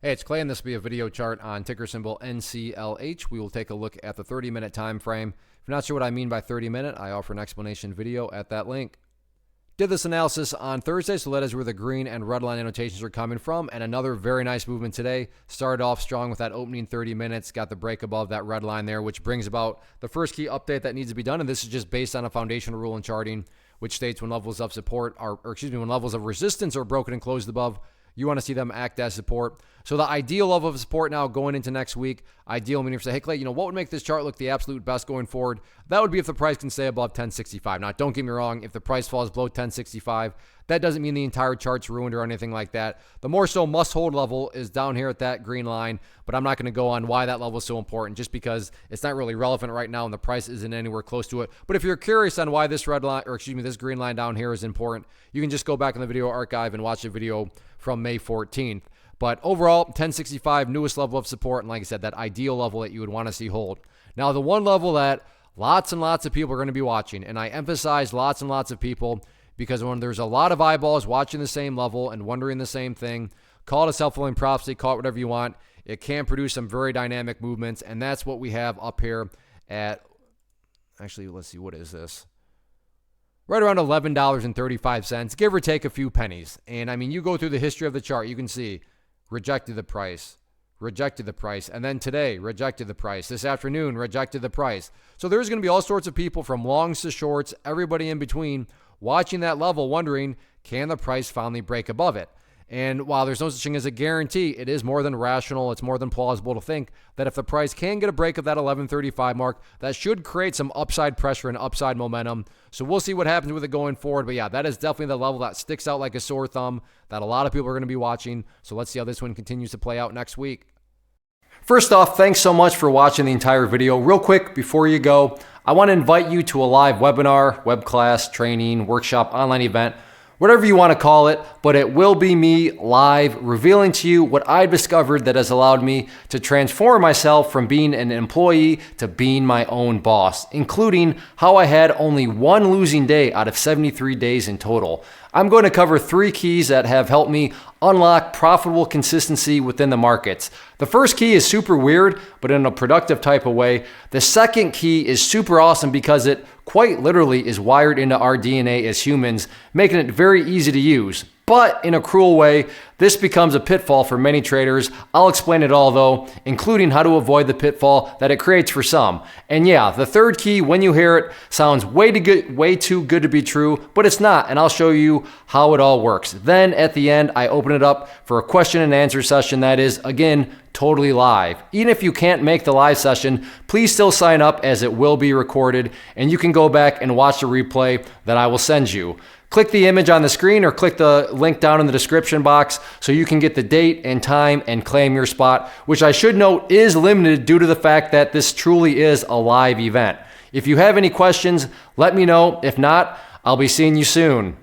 Hey, it's Clay, and this will be a video chart on ticker symbol NCLH. We will take a look at the 30-minute time frame. If you're not sure what I mean by 30-minute, I offer an explanation video at that link. Did this analysis on Thursday, so that is where the green and red line annotations are coming from. And another very nice movement today. Started off strong with that opening 30 minutes, got the break above that red line there, which brings about the first key update that needs to be done. And this is just based on a foundational rule in charting, which states when levels of support are, when levels of resistance are broken and closed above, you want to see them act as support. So the ideal level of support now going into next week, ideal meaning if you say, hey Clay, what would make this chart look the absolute best going forward? That would be if the price can stay above 1065. Now, don't get me wrong, if the price falls below 1065, that doesn't mean the entire chart's ruined or anything like that. The more so must-hold level is down here at that green line, but I'm not going to go on why that level is so important just because it's not really relevant right now and the price isn't anywhere close to it. But if you're curious on why this red line, this green line down here is important, you can just go back in the video archive and watch the video from May 14th. But overall, 1065, newest level of support, and like I said, that ideal level that you would want to see hold. Now, the one level that lots and lots of people are going to be watching, and I emphasize lots and lots of people, because when there's a lot of eyeballs watching the same level and wondering the same thing, call it a self-fulfilling prophecy, call it whatever you want, it can produce some very dynamic movements, and that's what we have up here at, actually, let's see, what is this? Right around $11.35, give or take a few pennies. And I mean, you go through the history of the chart, you can see rejected the price, and then today, rejected the price. This afternoon, rejected the price. So there's going to be all sorts of people from longs to shorts, everybody in between, watching that level, wondering, can the price finally break above it? And while there's no such thing as a guarantee, it is more than rational, it's more than plausible to think that if the price can get a break of that 1135 mark, that should create some upside pressure and upside momentum. So we'll see what happens with it going forward. But yeah, that is definitely the level that sticks out like a sore thumb that a lot of people are going to be watching. So let's see how this one continues to play out next week. First off, thanks so much for watching the entire video. Real quick, before you go, I want to invite you to a live webinar, web class, training, workshop, online event, whatever you want to call it, but it will be me live revealing to you what I discovered that has allowed me to transform myself from being an employee to being my own boss, including how I had only one losing day out of 73 days in total. I'm going to cover 3 keys that have helped me unlock profitable consistency within the markets. The first key is super weird, but in a productive type of way. The second key is super awesome because it quite literally is wired into our DNA as humans, making it very easy to use. But in a cruel way, this becomes a pitfall for many traders. I'll explain it all though, including how to avoid the pitfall that it creates for some. And yeah, the third key, when you hear it, sounds way too good to be true, but it's not, and I'll show you how it all works. Then at the end, I open it up for a question and answer session that is, again, totally live. Even if you can't make the live session, please still sign up as it will be recorded, and you can go back and watch the replay that I will send you. Click the image on the screen or click the link down in the description box so you can get the date and time and claim your spot, which I should note is limited due to the fact that this truly is a live event. If you have any questions, let me know. If not, I'll be seeing you soon.